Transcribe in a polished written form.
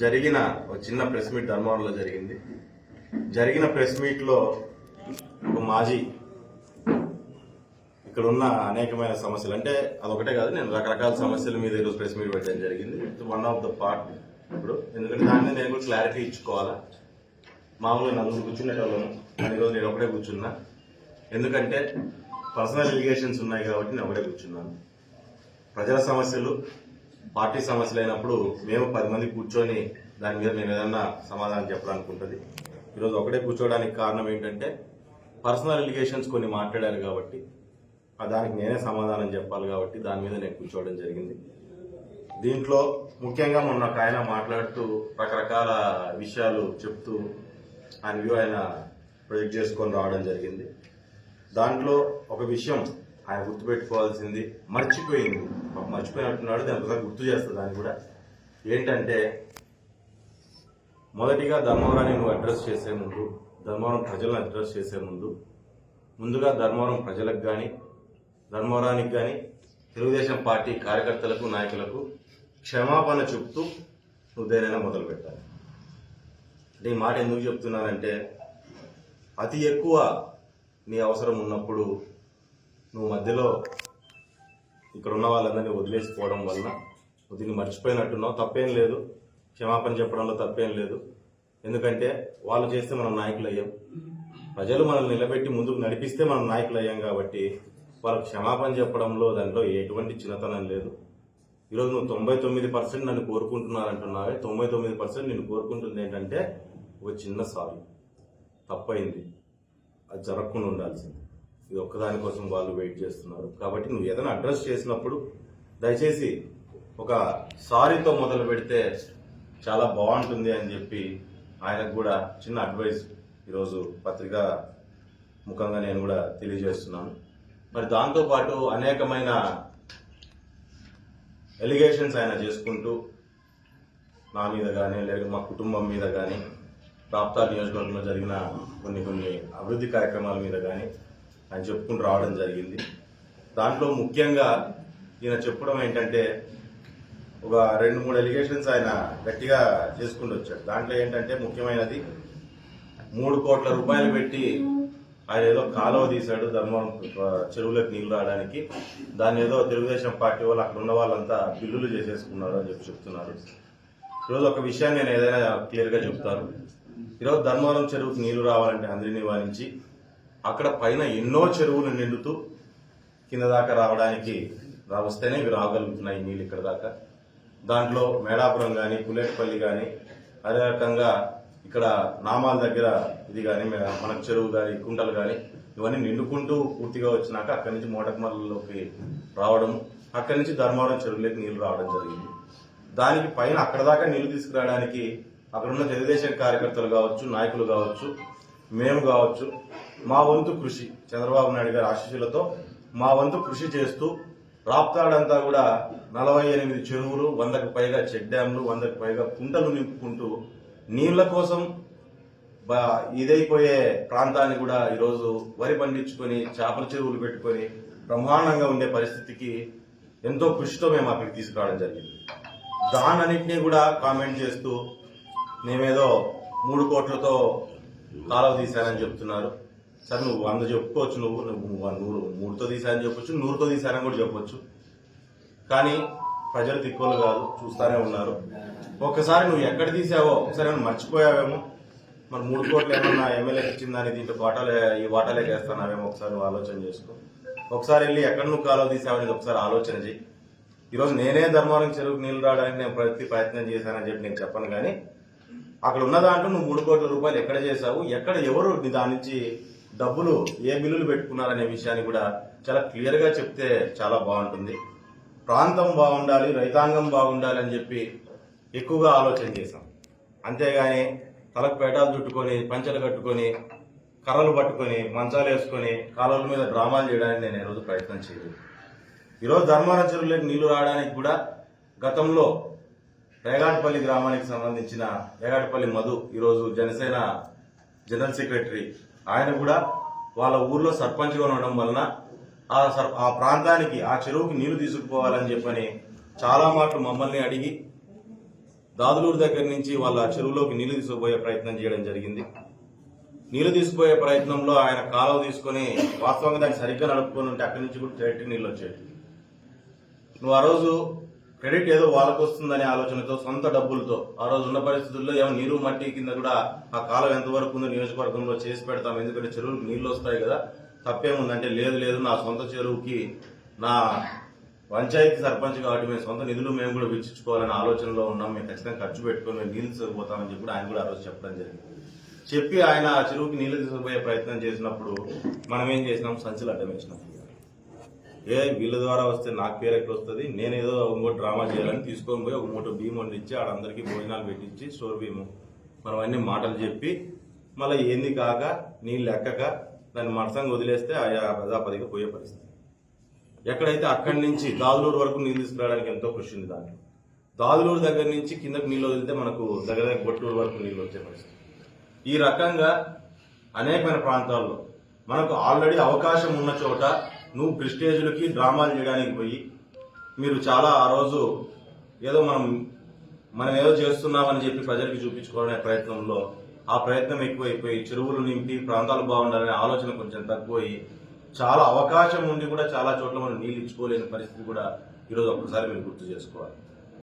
జరిగిన ఒక చిన్న ప్రెస్ మీట్ ధర్మవరంలో జరిగింది. జరిగిన ప్రెస్ మీట్లో ఒక మాజీ ఇక్కడ ఉన్న అనేకమైన సమస్యలు, అంటే అదొకటే కాదు, నేను రకరకాల సమస్యల మీద ఈరోజు ప్రెస్ మీట్ పెట్టడం జరిగింది. వన్ ఆఫ్ ద పార్ట్ ఇప్పుడు, ఎందుకంటే దాని మీద నేను కూడా క్లారిటీ ఇచ్చుకోవాలా. మామూలుగా నలుగురు కూర్చునేటోళ్ళను, కానీ ఈరోజు నేను ఒకటే కూర్చున్నా. ఎందుకంటే పర్సనల్ ఎలిగేషన్స్ ఉన్నాయి కాబట్టి నేను ఒకటే కూర్చున్నాను. ప్రజల సమస్యలు పార్టీ సమస్యలు అయినప్పుడు మేము 10 మంది కూర్చొని దాని మీద మేము ఏదన్నా సమాధానం చెప్పాలనుకుంటుంది. ఈరోజు ఒకటే కూర్చోవడానికి కారణం ఏంటంటే పర్సనల్ ఎలిగేషన్స్ కొన్ని మాట్లాడారు కాబట్టి దానికి నేనే సమాధానం చెప్పాలి కాబట్టి దాని మీద నేను కూర్చోవడం జరిగింది. దీంట్లో ముఖ్యంగా మొన్న ఒక ఆయన మాట్లాడుతూ రకరకాల విషయాలు చెప్తూ ఆయన వ్యూ ఆయన ప్రొజెక్ట్ చేసుకొని రావడం జరిగింది. దాంట్లో ఒక విషయం ఆయన గుర్తుపెట్టుకోవాల్సింది మర్చిపోయినట్టున్నాడు. దాని ఒకసారి గుర్తు చేస్తా. దాన్ని కూడా ఏంటంటే, మొదటిగా ధర్మవరాన్ని నువ్వు అడ్రస్ చేసే ముందు, ధర్మవరం ప్రజలను అడ్రస్ చేసే ముందుగా ధర్మవరం ప్రజలకు కానీ ధర్మవరానికి కానీ తెలుగుదేశం పార్టీ కార్యకర్తలకు నాయకులకు క్షమాపణ చెప్తూ నువ్వు దేనైనా మొదలు పెట్టాలి. అంటే ఈ మాట ఎందుకు చెప్తున్నానంటే, అతి ఎక్కువ నీ అవసరం ఉన్నప్పుడు నువ్వు మధ్యలో ఇక్కడ ఉన్న వాళ్ళందరినీ వదిలేసిపోవడం వలన నువ్వు దీన్ని మర్చిపోయినట్టున్నావు. తప్పేం లేదు, క్షమాపణ చెప్పడంలో తప్పేం లేదు. ఎందుకంటే వాళ్ళు చేస్తే మనం నాయకులు అయ్యాం, ప్రజలు మనల్ని నిలబెట్టి ముందుకు నడిపిస్తే మనం నాయకులు అయ్యాం కాబట్టి వాళ్ళకి క్షమాపణ చెప్పడంలో దాంట్లో ఎటువంటి చిన్నతనం లేదు. ఈరోజు నువ్వు 99% నన్ను కోరుకుంటున్నారంటున్నావే, 99% నిన్ను కోరుకుంటుంది ఏంటంటే ఒక చిన్న సారీ, తప్పైంది, అది జరగకుండా ఉండాల్సింది. ఇది ఒక్కదానికోసం వాళ్ళు వెయిట్ చేస్తున్నారు. కాబట్టి నువ్వు ఏదైనా అడ్రస్ చేసినప్పుడు దయచేసి ఒక సారీతో మొదలు పెడితే చాలా బాగుంటుంది అని చెప్పి ఆయనకు కూడా చిన్న అడ్వైస్ ఈరోజు పత్రికా ముఖంగా నేను కూడా తెలియజేస్తున్నాను. మరి దాంతోపాటు అనేకమైన ఎలిగేషన్స్ ఆయన చేసుకుంటూ నా మీద కానీ లేదా మా కుటుంబం మీద కానీ రాప్తార్ నియోజకవర్గంలో జరిగిన కొన్ని అభివృద్ధి కార్యక్రమాల మీద కానీ ఆయన చెప్పుకుంటూ రావడం జరిగింది. దాంట్లో ముఖ్యంగా ఈయన చెప్పడం ఏంటంటే, ఒక 2-3 ఎలిగేషన్స్ ఆయన గట్టిగా చేసుకుంటూ వచ్చాడు. దాంట్లో ఏంటంటే ముఖ్యమైనది 3 కోట్ల రూపాయలు పెట్టి ఆయన ఏదో కాలువ తీశాడు ధర్మవరం చెరువులకు నీళ్లు రావడానికి. దాన్ని ఏదో తెలుగుదేశం పార్టీ వాళ్ళు అక్కడ ఉన్న వాళ్ళంతా బిల్లులు చేసేసుకున్నారు అని చెప్పి చెప్తున్నారు. ఈరోజు ఒక విషయాన్ని నేను ఏదైనా క్లియర్గా చెప్తాను. ఈరోజు ధర్మవరం చెరువుకు నీళ్లు రావాలంటే అందరినీ నివారించి అక్కడ పైన ఎన్నో చెరువులు నిండుతూ కింద దాకా రావడానికి వస్తేనే ఇవి రాగలుగుతున్నాయి నీళ్ళు ఇక్కడ దాకా. దాంట్లో మేడాపురం కానీ పులేట్పల్లి కానీ అదే రకంగా ఇక్కడ నామాల దగ్గర ఇది కానీ మనకు చెరువు కానీ కుంటలు కానీ ఇవన్నీ నిండుకుంటూ పూర్తిగా వచ్చినాక అక్కడి నుంచి మోటకమల్లోకి రావడం, అక్కడి నుంచి ధర్మవరం చెరువులోకి నీళ్లు రావడం జరిగింది. దానికి పైన అక్కడ దాకా నీళ్లు తీసుకురావడానికి అక్కడున్న తెలుగుదేశం కార్యకర్తలు కావచ్చు, నాయకులు కావచ్చు, మేము కావచ్చు, మా వంతు కృషి చంద్రబాబు నాయుడు గారి ఆశీస్సులతో మా వంతు కృషి చేస్తూ రాప్తాడంతా కూడా 48 చెరువులు, 100కు పైగా చెక్ డ్యాంలు, 100కు పైగా కుంటలు నింపుకుంటూ నీళ్ల కోసం ఇదైపోయే ప్రాంతాన్ని కూడా ఈరోజు వరి పండించుకొని చేపల చెరువులు పెట్టుకొని బ్రహ్మాండంగా ఉండే పరిస్థితికి ఎంతో కృషితో మేము అక్కడికి తీసుకురావడం జరిగింది. దానన్నింటినీ కూడా కామెంట్ చేస్తూ మేమేదో 3 కోట్లతో కాలువ తీశానని చెప్తున్నారు. సరే, నువ్వు 100 చెప్పుకోవచ్చు, నువ్వు 3తో తీశానని చెప్పొచ్చు, 100తో తీశానని కూడా చెప్పొచ్చు. కానీ ప్రజలు తిక్కులు కాదు, చూస్తానే ఉన్నారు. ఒక్కసారి నువ్వు ఎక్కడ తీసావో ఒకసారి ఏమైనా మర్చిపోయావేమో, మరి 3 కోట్లు ఏమన్నా ఎమ్మెల్యేకి ఇచ్చిందని దీంట్లో ఈ వాటాలే వేస్తున్నావేమో ఒకసారి నువ్వు ఆలోచన చేసుకో. ఒకసారి వెళ్ళి ఎక్కడ నువ్వు కాలువ తీసావనేది ఒకసారి ఆలోచన చేయి. ఈరోజు నేనే ధర్మవరం చెరువుకు నీళ్లు రావడానికి నేను ప్రయత్నం చేశానని చెప్పి నేను చెప్పను, కానీ అక్కడ ఉన్న దాంట్లో నువ్వు 3 కోట్ల రూపాయలు ఎక్కడ చేశావు, ఎక్కడ ఎవరు దాని నుంచి డబ్బులు ఏ బిల్లులు పెట్టుకున్నారనే విషయాన్ని కూడా చాలా క్లియర్గా చెప్తే చాలా బాగుంటుంది. ప్రాంతం బాగుండాలి, రైతాంగం బాగుండాలి అని చెప్పి ఎక్కువగా ఆలోచన చేశాం. అంతేగాని తలకు పేటాలు చుట్టుకొని, పంచలు కట్టుకొని, కర్రలు పట్టుకొని, మంచాలు వేసుకొని కాలువల మీద డ్రామాలు చేయడానికి నేను ఈరోజు ప్రయత్నం చేయలేదు. ఈరోజు ధర్మవరం చెరువులోకి నీళ్లు రావడానికి కూడా గతంలో రేగాటపల్లి గ్రామానికి సంబంధించిన రేగాటపల్లి మధు ఈరోజు జనసేన జనరల్ సెక్రటరీ, ఆయన కూడా వాళ్ళ ఊర్లో సర్పంచ్గా ఉండడం వలన ఆ ప్రాంతానికి ఆ చెరువుకి నీళ్లు తీసుకుపోవాలని చెప్పని చాలా మాటలు మమ్మల్ని అడిగి దాదులూరు దగ్గర నుంచి వాళ్ళ చెరువులోకి నీళ్లు తీసుకుపోయే ప్రయత్నం చేయడం జరిగింది. నీళ్లు తీసుకుపోయే ప్రయత్నంలో ఆయన కాలువ తీసుకొని వాస్తవంగా దాన్ని సరిగ్గా నడుపుకొని ఉంటే అక్కడి నుంచి కూడా డైరెక్ట్ నీళ్ళు వచ్చేది. నువ్వు ఆ రోజు క్రెడిట్ ఏదో వాళ్ళకు వస్తుందనే ఆలోచనతో సొంత డబ్బులతో ఆ రోజు ఉన్న పరిస్థితుల్లో ఏమో నీరు మట్టి కింద కూడా ఆ కాలం ఎంతవరకు ఉందో నియోజకవర్గంలో చేసి పెడతాం, ఎందుకంటే చెరువులకు నీళ్లు వస్తాయి కదా, తప్పేముందంటే లేదు నా సొంత చెరువుకి నా పంచాయతీ సర్పంచ్ కాబట్టి మేము సొంత నిధులు మేము కూడా వెచ్చించుకోవాలనే ఆలోచనలో ఉన్నాం, మేము ఖచ్చితంగా ఖర్చు పెట్టుకొని మేము నీళ్లు తీసుకుపోతామని చెప్పి ఆయన కూడా ఆ రోజు చెప్పడం జరిగింది. చెప్పి ఆయన ఆ చెరువుకి నీళ్లు తీసుకుపోయే ప్రయత్నం చేసినప్పుడు మనం ఏం చేసినాం, సంచులు అడ్డం వేసినాం. వీళ్ళ ద్వారా వస్తే నాకు పేరు ఎక్కడ వస్తుంది, నేనేదో ఇంకోటి డ్రామా చేయాలని తీసుకొని పోయి ఒక మూట బియ్యం వండిచ్చి ఆడందరికీ భోజనాలు పెట్టించి స్టోర్ బియ్యము మనం అన్ని మాటలు చెప్పి మళ్ళీ ఏంది కాక నీళ్ళు ఎక్కక దాన్ని మడసంగా వదిలేస్తే ఆయా ప్రజాపతిగా పోయే పరిస్థితి. ఎక్కడైతే అక్కడి నుంచి దాదులూరు వరకు నీళ్ళు తీసుకురావడానికి ఎంతో కృషి ఉంది. దాంట్లో దాదులూరు దగ్గర నుంచి కిందకు నీళ్ళు వదిలితే మనకు దగ్గర గొట్టూరు వరకు నీళ్ళు వచ్చే పరిస్థితి. ఈ రకంగా అనేకమైన ప్రాంతాల్లో మనకు ఆల్రెడీ అవకాశం ఉన్న చోట నువ్వు ప్రెస్టేజ్లకి డ్రామాలు చేయడానికి పోయి మీరు చాలా ఆ రోజు ఏదో మనం ఏదో చేస్తున్నామని చెప్పి ప్రజలకి చూపించుకోవడమే ప్రయత్నంలో ఆ ప్రయత్నం ఎక్కువైపోయి చెరువులు నింపి ప్రాంతాలు బాగుండాలనే ఆలోచన కొంచెం తక్కువయి చాలా అవకాశం ఉండి కూడా చాలా చోట్ల మనం నీళ్ళు ఇచ్చుకోలేని పరిస్థితి కూడా ఈరోజు ఒక్కసారి మీరు గుర్తు చేసుకోవాలి.